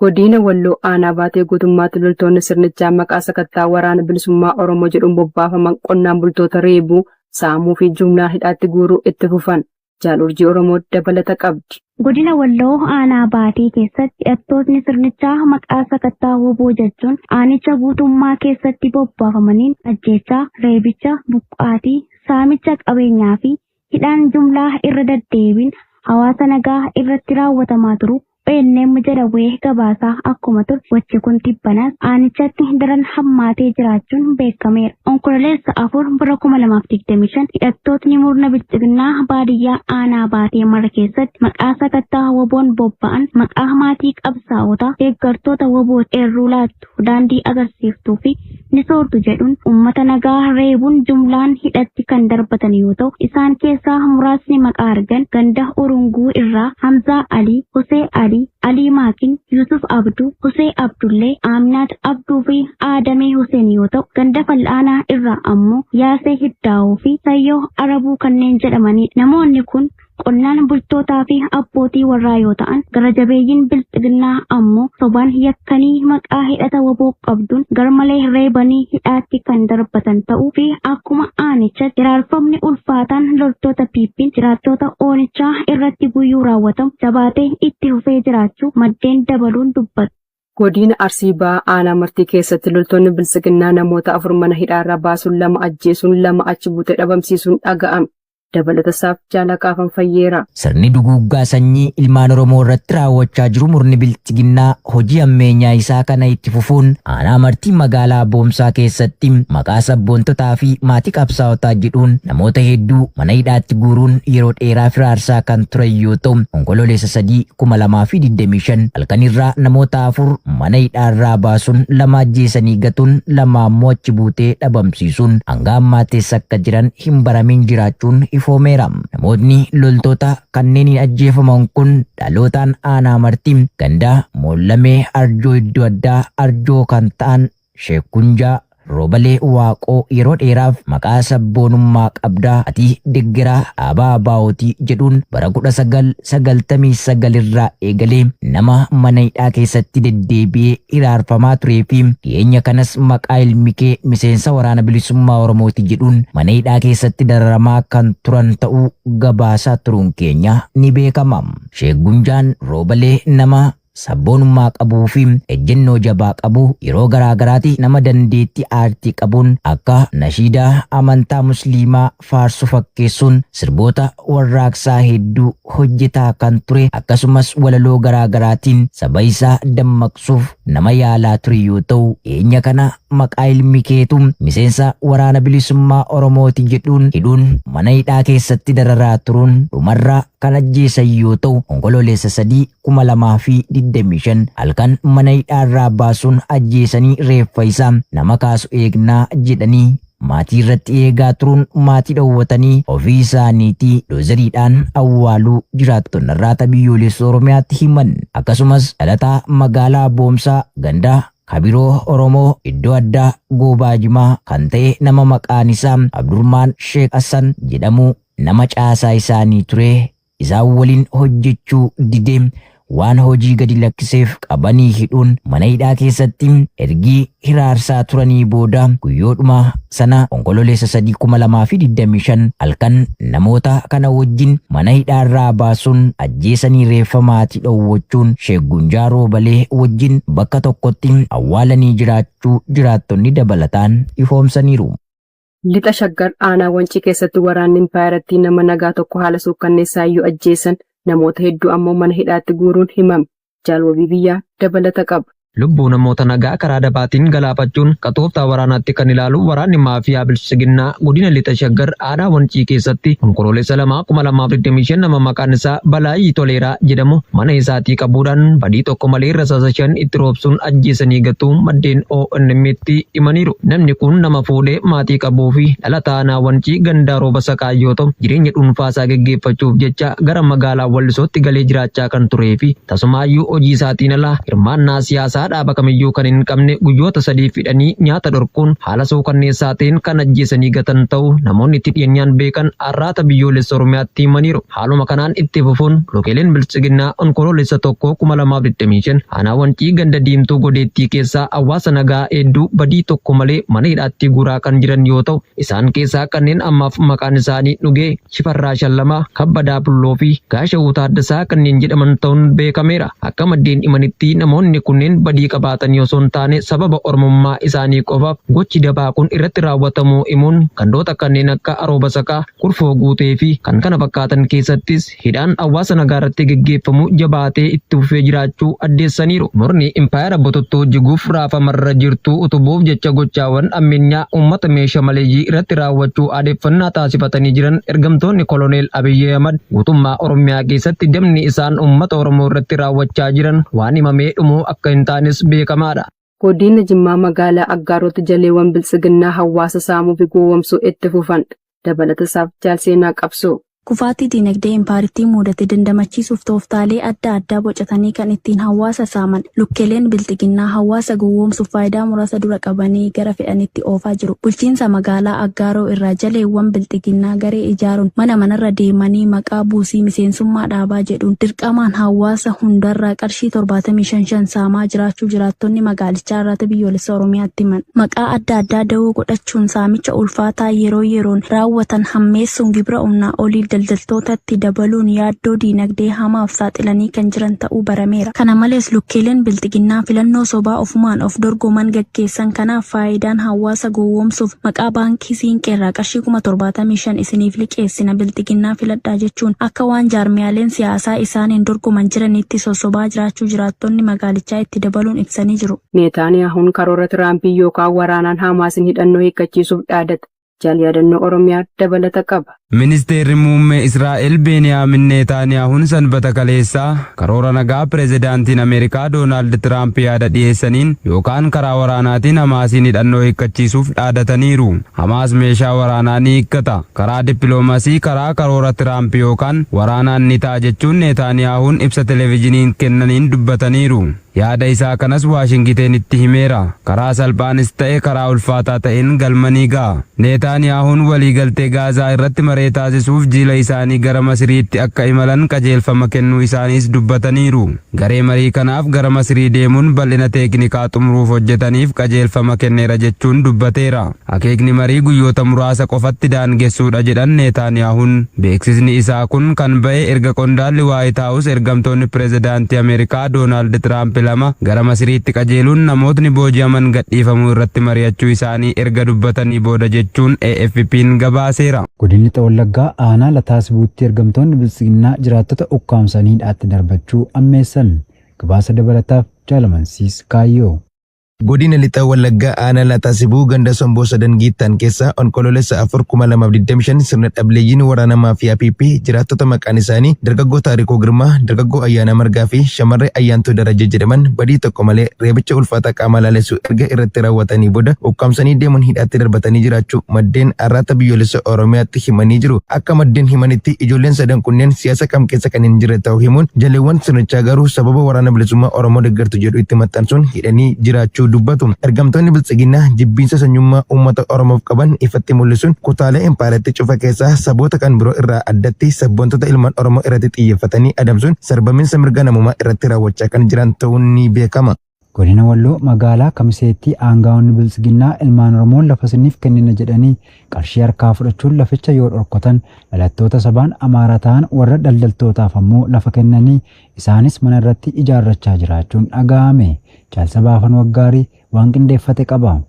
Godina Walloo aanaa baatee guutummaatti loltoonni sirnichaa maqaa sakattaa waraana bilisummaa Oromoo jedhuun bobbaafaman qonnaan bultoota reebuu, saamuu fi jumlaa hidhaatti guuruu itti fufan. Jaalurjii Oromoo dabalata qabdi. Godina Walloo aanaa baatee keessatti hidhattoonni sirnichaa maqaa sakattaa woboo jechuun aanicha guutummaa keessatti bobbaafamaniin ajjeechaa, reebicha, buqqaatii, saamicha qabeenyaa fi hidhaan jumlaa irra deddeebiin hawaasa nagaa irratti raawwatamaa turu. Eenyemmu jedhawee gabaasaa akkuma ture wachi kun tibbanas aanichatti daran hammaatee jiraachuun beekameera. Onkololeessa 4/2025 hidhattootni murna bilchiginaa baadiyyaa aanaa baatee mara keessatti maqaa sakattaa woboon bobba'an maqaa maatii qabsaa'otaa deeggartoota woboo eerruu laattu daandii agarsiiftuu fi ni soortu jedhuun uummata nagaa reebuun jumlaan hidhatti kan darbatan yoo ta'u isaan keessaa muraasni maqaa argan ganda urunguu irraa Hamzaa Alii, Husee Ali Maakin, Yusuf Abduu, Husee Abdullee, Aminaat Abduu fi Aadamee Huseen yoo ta'u ganda fal'aanaa irraa ammoo Yaasee Hiddaa'uu fi Sayyoo Arabuu kanneen jedhamanidha. Namoonni kun qonnaan bultootaa fi abbootii warraa yoo ta'an gara jabeeyyiin bilchiginaa ammoo sobaan yakkanii maqaa hidhata woboo qabduun garmalee reebanii hidhaatti kan darbatan ta'uu fi akkuma aanicha jiraarfamni ulfaataan loltoota piippiin jiraattota oonichaa irratti guyyuu raawwatamu jabaatee itti fufee jiraachuu maddeen dabaluun dubbatu. Godina Arsii Ba'aa aanaa Martii keessatti loltoonni bilchiginaa namoota 4 mana hidhaarraa baasuun 2 ajjeesuun 2 achi buutee dhabamsiisuun dhaga'ame. Dabalatasaaf jaalaqaafan fayyeera. Sirni duguuggaa sanyii ilmaan Oromoo irratti raawwachaa jiru murni bilchiginnaa hojii ammeenyaa isaa kana itti fufuun aanaa Martii magaalaa Boomsaa keessatti maqaa sabboontotaa fi maatii qabsaa'otaa jedhuun namoota hedduu mana hidhaatti guuruun yeroo dheeraa firaarsaa kan turan yoo ta'u onkololeessa 3/2025 halkanirraa namoota 4 mana hidhaarraa baasuun 2 ajjeesanii gatuun 2 ammoo achi buutee dhabamsiisuun hanga ammaattis akka jiran hin baramin jiraachuun ifoomeera. Namoonni loltoota kanneen ajjeefaman kun dhalootaan aanaa Martii ganda Moollamee Arjoo iddoo addaa Arjoo kan ta'an Sheekunjaa Roobalee Waaqoo yeroo dheeraaf maqaa sabboonummaa qabdaa ati Deggeraa Abaa Baawootii jedhuun bara 1999 irraa eegalee nama mana hidhaa keessatti deddeebi'ee hiraarfamaa turee fi dhiyeenya kanas maqaa ilmi kee miseensa waraana bilisummaa Oromooti jedhuun mana hidhaa keessatti dararamaa kan turan ta'uu gabaasaa turuun keenya ni beekama. Sheekunjaan Roobalee nama sabboonummaa qabuu fi ejjennoo jabaa qabu yeroo garaagaraatti nama dandeettii aartii qabuun akka nashiidaa amantaa musliimaa faarsu fakkeessuun sirboota warraaqsaa hedduu hojjetaa kan ture akkasumas walaloo garaagaraatiin saba isaa dammaqsuuf nama yaalaa ture yoo ta'u dhiyeenya kana maqaa ilmi keetu miseensa waraana bilisummaa Oromooti jedhuun hidhuun mana hidhaa keessatti dararaa turuun dhumarraa kan ajjeesan yoo ta'u onkololeessa 3/2025 halkan mana hidhaarraa baasuun ajjeesanii reeffa isaa nama kaasu eegnaa jedhanii maatii irratti eegaa turuun maatii dhowwatanii ofii isaaniitii doozeriidhaan awwaaluu jiraattonni irraa biyyoolessa Oromiyaatti himan. Akkasumas dhalataa magaalaa Boomsaa gandaa Kabiroo Oromoo iddoo addaa Goobaajimaa kan ta'e nama maqaan isaa Abdurmaan Sheek Hassan jedhamu nama caasaa isaanii ture isaan waliin hojjechuu didee waan hojii gadi lakkiseef qabanii hidhuun mana hidhaa keessatti ergii hiraarsaa turanii booda guyyoodhuma sana onkololeessa 3/2025 halkan namoota kana wajjin mana hidhaarraa baasuun ajjeesanii reeffa maatii dhowwachuun Sheekunjaa Roobalee wajjin bakka tokkotti awwaalanii jiraachuu jiraattonni dabalataan ifoomsaniiru. Lixa Shaggar aanaa Wancii keessatti waraanni Impaayaratti nama nagaa tokko haala suukkanneessaa iyyuu ajjeesan namoota hedduu ammoo mana hidhaatti guuruun himame. Jaalwabii biyyaa dabalata qaba. Lubbuu namoota nagaa karaa dabaatiin galaafachuun qaxooftaa waraanaatti kan ilaalu waraanni maafiyaa bilchiginnaa godina Lixa Shaggar aanaa Wancii keessatti onkololeessa 2/2025 nama maqaan isaa Balaayii Toleeraa jedhamu mana isaatii qabuudhaan badii tokko malee rasaasa 5 itti roobsuun ajjeesanii gatuu maddeen ONM'tti himaniiru. Namni kun nama fuudhee maatii qabuu fi dhalataa aanaa Wancii gandaa rooba sakaa yoo ta'u jireenya dhuunfaasaa geggeeffachuuf jecha gara magaalaa Wallisootti galee jiraachaa kan turee fi tasumaayyuu hojii isaatiin alaa hirmaannaa siyaasaa maqaa dhaaba kamiyyuu kan hin qabne guyyoota 3 fidhanii nyaata dhorkuun haala suukanneessaa ta'een kan ajjeesanii gatan ta'uu namoonni itti dhiyeenyaan beekan arraata biyyoolessa Oromiyaatti himaniiru. Haaluma kanaan itti fufuun lukkeeleen bilchiginaa onkoloolessa 2025 aanaa wancii ganda diimtuu godeettii keessaa hawaasa nagaa hedduu badii tokko malee mana hidhaatti guuraa kan jiran yoo ta'u isaan keessaa kanneen ammaaf maqaan isaanii dhugee Shifarraa Shallamaa, Kabbadaa Bulloo fi Gaashawuu Taaddasaa kanneen jedhaman ta'uun beekameera. Akka maddeen himanitti namoonni kunneen badii qabaatan osoo hin taane sababa oromummaa isaanii qofaaf gochi dabaa kun irratti raawwatamuu himuun gandoota kanneen akka Arooba Saqaa, Kurfoo Guutee fi kan kana fakkaatan keessattis hidhaan hawaasa nagaa irratti geggeeffamu jabaatee itti fufee jiraachuu addeessaniiru. Murni impaayera Botottoo jiguuf raafamarra jirtu utubuuf jecha gochaawwan ammeenyaa uummata meeshaa maleeyyii irratti raawwachuu aadeffannaa taasifatanii jiran ergamtoonni Koloneel Abiyyi Ahmad guutummaa Oromiyaa keessatti dabni isaan uummata Oromoo irratti raawwachaa jiran waan himamee dhumuu akka hin taanes beekamaadha. Godina Jimmaa magaalaa Aggaarotti jaleewwan bilchiginnaa hawaasa saamuu fi gowwoomsuu itti fufan. Dabalatasaaf jaalseenaa qabsoo. Kufaatii dinagdee impaaritii mudate dandamachiisuuf tooftaalee adda addaa bocatanii kan ittiin hawaasa saaman lukkeeleen bilchiginnaa hawaasa gowwoomsuuf faayidaa muraasa dura qabanii gara fedhanitti oofaa jiru. Bulchiinsa magaalaa Aggaaroo irraa jaleewwan bilchiginnaa garee ijaaruun mana manarra deemanii maqaa buusii miseensummaa dhaabaa jedhuun dirqamaan hawaasa hundarraa qarshii 75 saamaa jiraachuu jiraattonni magaalichaa irratti biyyoolessa Oromiyaatti himan. Maqaa adda addaa dawoo godhachuun saamicha ulfaataa yeroo yeroon raawwatan hammeessuun gibira humnaa olii daldaltootatti dabaluun yaaddoo dinagdee hamaaf saaxilanii kan jiran ta'uu barameera. Kana malees lukkeeleen bilchiginnaa filannoo sobaa ofumaan of dorgoman gaggeessan kanaaf faayidaan hawaasa gowwoomsuuf maqaa baankii siinqeerraa qarshii 75 isiniif liqeessina bilchiginnaa filadhaa jechuun akka waan jaarmiyaaleen siyaasaa isaaniin dorgoman jiranitti sossobaa jiraachuu jiraattonni magaalichaa itti dabaluun ibsanii jiru. Neetaaniyaahuun karoora Tiraampii yookaan waraanaan Hamaasin hidhannoo hiikkachiisuuf dhaadate. Jaal yaadannoo Oromiyaa dabalata qaba. Ministeerri muummee Israa'el Beniyaamin Neetaaniyaahuun sanbata kaleessaa karoora nagaa pireezidaantiin Ameerikaa Doonaald Tiraamp yaada dhiyeessaniin yookaan karaa waraanaatiin Hamaasiin hidhannoo hiikkachiisuuf dhaadataniiru. Hamaas meeshaa waraanaa ni hiikkata. Karaa dippiloomasii karaa karoora Tiraamp yookaan waraanaan ni ta'a jechuun Neetaaniyaahuun ibsa televezyiiniin kennaniin dubbataniiru. Yaada isaa kanas Waashingiteen itti himeera. Karaa salphaanis ta'e karaa ulfaataa ta'een galma ni ga'a. Neetaaniyaahuun waliigaltee Gaazaa irratti maree taasisuuf jila isaanii gara Masiriitti akka imalan qajeelfama kennuu isaaniis dubbataniiru. Garee marii kanaaf gara Masirii deemuun bal'ina teeknikaa xumuruuf hojjetaniif qajeelfama kenneera jechuun dubbateera. Akeekni marii guyyoota muraasa qofatti daangessuudha jedhan Neetaaniyaahuun. Beeksisni isaa kun kan ba'e erga qondaalli Waayit Haawus ergamtoonni pireezidaantii Ameerikaa Doonaald Tiraamp lama gara Masiriitti qajeeluun namootni booji'aman gadhiifamuu irratti mari'achuu isaanii erga dubbatanii booda jechuun AFP'n gabaaseera. Godinni Wallaggaa aanaa Lataasbuutti ergamtoonni bilchiginnaa jiraattota ukkaamsanii hidhaatti darbachuu ammeessan. Gabaasa dabalataaf Jaalamansiis Kaayyoo. Godina Lixa Wallaggaa aanaa Lataasibuu ganda Somboo sadan giittan keessa onkoloolessa 4,2025 sirna dhableeyyiin waraana maafiyaa PP jiraattota maqaan isaanii dargaggoo Taarikoo Girmaa, dargaggoo Ayyaana Margaa fi shamarree Ayyaantuu Darajee jedhaman badii tokko malee reebicha ulfaataa qaama laalessu erga irratti raawwatanii booda ukkaamsanii deemuun hidhaatti darbatanii jiraachuu maddeen arraata biyyoolessa Oromiyaatti himanii jiru. Akka maddeen himanitti ijoolleen sadan kunneen siyaasa kam keessa kan hin jirre ta'uu himuun jaleewwan sirnichaa garuu sababa waraana bilisummaa Oromoo deeggartu jedhu itti maxxansuun hidhanii jiraachuu dubbatu. Ergamtoonni bilchiginnaa jibbiinsa sanyummaa uummata Oromoof qaban ifatti mul'isuun kutaalee impaayeraatti cufa keessaa saboota kan biroo irraa addatti sabboontota ilmaan Oromoo irratti xiyyeeffatanii adamsuun sarbaminsa mirga namummaa irratti raawwachaa kan jiran ta'uun ni beekama. Godina Walloo magaalaa Kamiseetti aangaa'onni bilchiginnaa ilmaan Oromoon lafa siniif kennina jedhanii qarshii harkaa fudhachuun laficha yoo dhorkotan dhalattoota sabaan Amaaraa ta'an warra daldaltootaaf ammoo lafa kennanii isaanis mana irratti ijaarrachaa jiraachuun dhaga'ame. Caalsa baafan waggaarii waan qindeeffate qaba.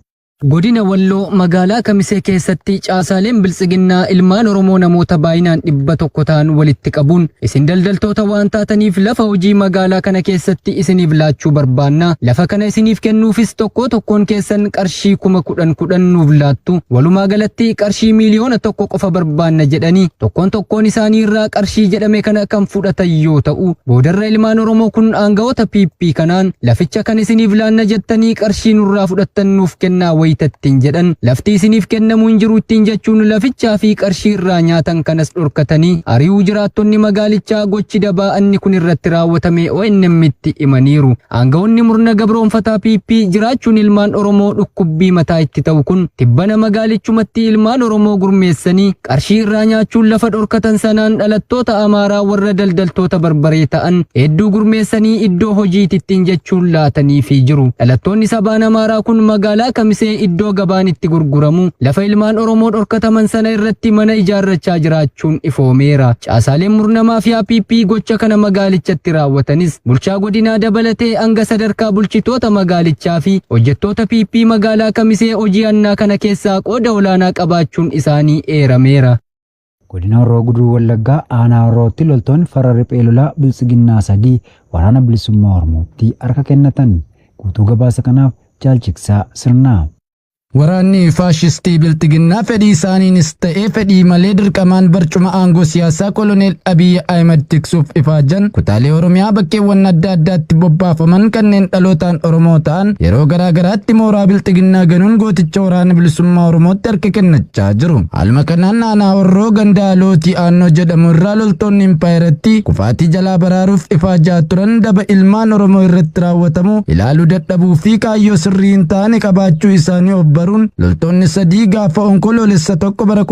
Godina Walloo magaalaa Kamisee keessatti caasaaleen bilchiginnaa ilmaan Oromoo namoota baay'inaan 100 ta'an walitti qabuun isin daldaltoota waan taataniif lafa hojii magaalaa kana keessatti isiniif laachuu barbaanna. Lafa kana isiniif kennuufis tokkoon keessan qarshii 10,000 nuuf laattu. Walumaa galatti qarshii miliyoona 1 qofa barbaanna jedhanii tokkoon isaanii irraa qarshii jedhame kana kan fudhatan yoo ta'u boodarra ilmaan Oromoo kun aangawoota PP kanaan laficha kan isiniif laanna jettanii qarshii nurraa fudhattan nuuf kennaa waytattiin jedhan lafti isiniif kennamuu hin jiru ittiin jechuun lafichaa fi qarshii irraa nyaatan kanas dhorkatanii ari'uu jiraattonni magaalichaa gochi dabaa inni kun irratti raawwatame ONM'tti himaniiru. Aangawoonni murna gabroonfataa PP jiraachuun ilmaan Oromoo dhukkubbii mataa itti ta'u kun tibbana magaalichumatti ilmaan Oromoo gurmeessanii qarshii irraa nyaachuun lafa dhorkatan sanaan dhalattoota Amaaraa warra daldaltoota barbaree ta'an hedduu gurmeessanii iddoo hojiitittiin jechuun laatanii fi jiru. Dhalattoonni sabaan Amaaraa kun magaalaa Kamisee iddoo gabaan itti gurguramu lafa ilmaan Oromoo dhorkataman sana irratti mana ijaarrachaa jiraachuun ifoomeera. Caasaaleen murnamaa fi PP gocha kana magaalichatti raawwatanis bulchaa godinaa dabalatee hanga sadarkaa bulchitoota magaalichaa fi hojjettoota PP magaalaa Kamisee hojii annaa kana keessaa qooda olaanaa qabaachuun isaanii eerameera. Godina Horroo Guduruu Wallaggaa aanaa Horrootti loltoonni farra riphee lolaa Biltsiginnaa 3 waraana bilisummaa Oromootti harka kennatan. Guutuu gabaasa kanaaf Jaalchiksaa Sirnaa. Waraanni faashistii Biltsiginnaa fedhii isaaniinis ta'ee fedhii malee dirqamaan barcuma aangoo siyaasaa koloneel Abiyyi Ahmed tiksuuf ifaajan kutaalee Oromiyaa bakkeewwan adda addaatti bobbaafaman kanneen dhalootaan Oromoo ta'an yeroo garaa garaatti mooraa Biltsiginnaa ganuun gooticha waraana bilisummaa Oromootti harka kennachaa jiru. Haaluma kanaan aanaa Horroo ganda Alootii Aannoo jedhamu irraa loltoonni impaayeratti kufaatii jalaa baraaruuf ifaajaa turan daba ilmaan Oromoo irratti raawwatamu ilaaluu dadhabuu fi kaayyoo sirrii hin taane qabaachuu isaanii obbaruun loltoonni 3 gaafa onkoloolessa 1 bara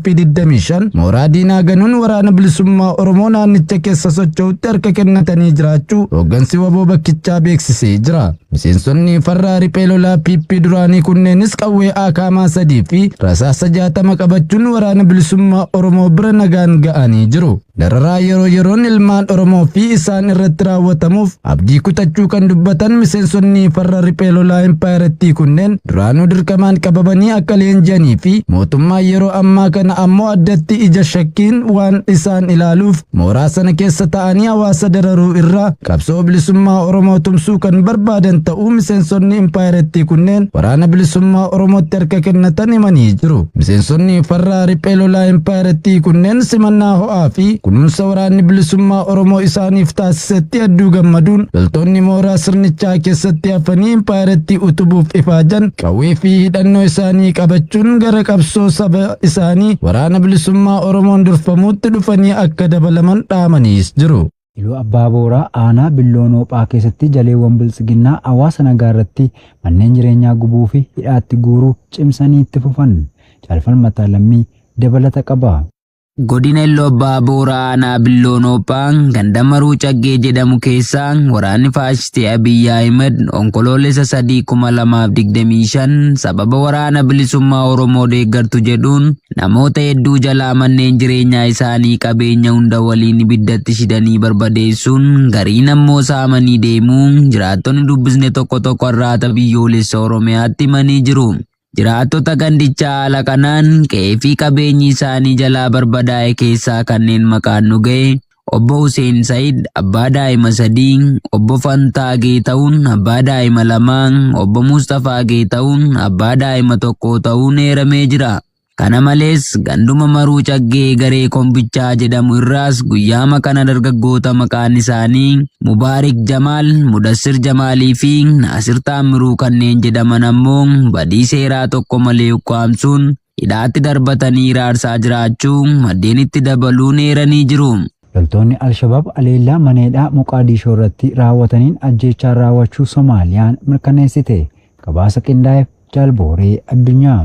2025 mooraa diinaa ganuun waraana bilisummaa Oromoo naannicha keessa socho'utti harka kennatanii jiraachuu hooggansi waboo bakkichaa beeksisee jira. Miseensonni farra riphee lolaa PP duraanii kunneenis qawwee AK-maa 3 fi rasaasa 60 qabachuun waraana bilisummaa Oromoo bira nagaan ga'anii jiru. Dararaa yeroo yeroon ilmaan Oromoo fi isaan irratti raawwatamuuf abdii kutachuu kan dubbatan miseensonni farra riphee lolaa impaayeratti kunneen duraanuu dirqamaan qabamanii akka leenji'anii fi mootummaa yeroo ammaa kana ammoo addatti ija shakkiin waan isaan ilaaluuf mooraa sana keessa ta'anii hawaasa dararuu irraa qabsoo bilisummaa Oromoo tumsuu kan barbaadan ta'uu miseensonni impaayeratti kunneen waraana bilisummaa Oromootti harka kennatan himanii jiru. Miseensonni farra riphee lolaa impaayeratti kunneen simannaa ho'aa fi kunuunsa waraanni bilisummaa Oromoo isaaniif taasisetti hedduu gammaduun loltoonni mooraa sirnichaa keessatti hafanii impaayeratti utubuuf ifaajan qawwee fi hidhannoo isaanii qabachuun gara qabsoo saba isaanii waraana bilisummaa Oromoon durfamuutti dhufanii akka dabalaman dhaamaniis jiru. Iluu Abbaa Booraa aanaa Billoonophaa keessatti jaleewwan Biltsiginnaa hawaasa nagaa irratti manneen jireenyaa gubuu fi hidhaatti guuruu cimsanii itti fufan. Caalfalmataa Lammii dabalata qaba. Godina Iluu Abbaa Booraa aanaa Billoonophaa ganda Maruu Caggee jedhamu keessaa waraanni faashistii Abiyyi Ahmed onkoloolessa 2025 sababa waraana bilisummaa Oromoo deeggartu jedhuun namoota hedduu jalaa manneen jireenyaa isaanii qabeenya hunda waliin ibiddatti shidanii barbadeessuun gariin ammoo saamanii deemuu jiraattonni dubbisne tokko tokko irraata biyyoolessa Oromiyaatti himanii jiru. Jiraattota gandichaa haala kanaan qe'ee fi qabeenyi isaanii jalaa barbadaa'e keessaa kanneen maqaan nu ga'e obbo Hussein Said abbaa daa'ima 3, obbo Fantaa Geeta'uun abbaa daa'ima 2, obbo Mustafaa Geeta'uun abbaa daa'ima 1 ta'uun eeramee jira. Kana malees ganduma Maruu Caggee garee Kombichaa jedhamu irraas guyyaama kana dargaggoota maqaan isaanii Mubaarik Jamaal, Mudassir Jamaalii fi Naasir Taamiruu kanneen jedhaman ammoo badii seeraa tokko malee ukkaamsuun hidhaatti darbatanii raarsaa jiraachuu maddeen itti dabaluun eeranii jiru. Loltoonni Alshabaab aleellaa maneedhaa Moqaadishoo irratti raawwataniin ajjeechaa raawwachuu Somaaliyaan mirkaneessite. Gabaasa qindaa'eef Jaalbooree Addunyaa.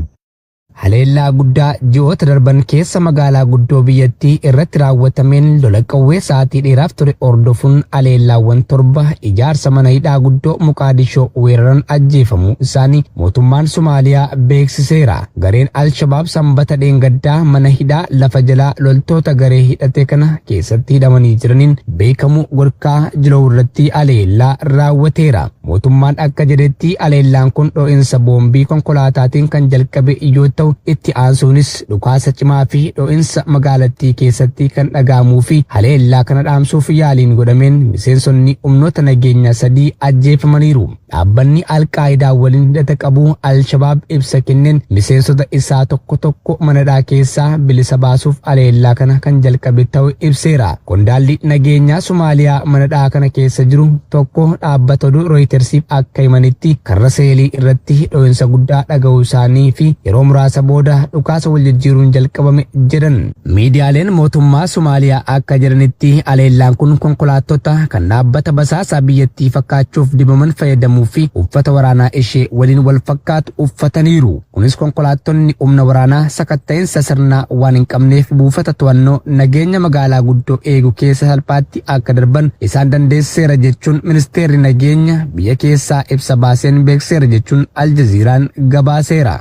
Haleellaa guddaa ji'oota darban keessa magaalaa guddoo biyyattii irratti raawwatameen lola qawwee sa'aatii dheeraaf ture hordofuun haleellaawwan 7 ijaarsa mana hidhaa guddoo Moqaadishoo weeraran ajjeefamuu isaanii mootummaan Somaaliyaa beeksiseera. Gareen Alshabaab sanbata dheengaddaa mana hidhaa lafa jalaa loltoota garee hidhate kana keessatti hidhamanii jiraniin beekamu Gorkaa Jiloo irratti haleellaa raawwateera. Mootummaan akka jedhetti haleellaan kun dho'insa boombii konkolaataatiin kan jalqabe yoo ta'u itti aansuunis dhukaasa cimaa fi dho'insa magaalattii keessatti kan dhagahamuu fi haleellaa kana dhaamsuuf yaaliin godhameen miseensonni humnoota nageenyaa 3 ajjeefamaniiru. Dhaabbanni Alqaayidaa waliin hidhata qabu Alshabaab ibsa kenneen miseensota isaa tokko manadhaa keessaa bilisa baasuuf haleellaa kana kan jalqabe ta'uu ibseera. Qondaalli nageenyaa Somaaliyaa manadhaa kana keessa jiru tokko dhaabbata oduu Rooyitersiif akka himanitti karra seelii irratti dho'insa guddaa dhaga'uu isaanii fi yeroo muraasa booda dhukaasa wal jijjiiruun jalqabame jedhan. Miidiyaaleen mootummaa Somaaliyaa akka jedhanitti aleellaan kun konkolaattota kan dhaabbata basaasaa biyyattii fakkaachuuf dibaman fayyadamuu fi uffata waraanaa ishee waliin wal fakkaatu uffataniiru. Kunis konkolaattonni humna waraanaa sakatta'insa sirnaa waan hin qabneef buufata to'annoo nageenya magaalaa guddoo eegu keessa salphaatti akka darban isaan dandeesseera jechuun ministeerri nageenya biyya keessaa ibsa baaseen beekseera jechuun Aljaziiraan gabaaseera.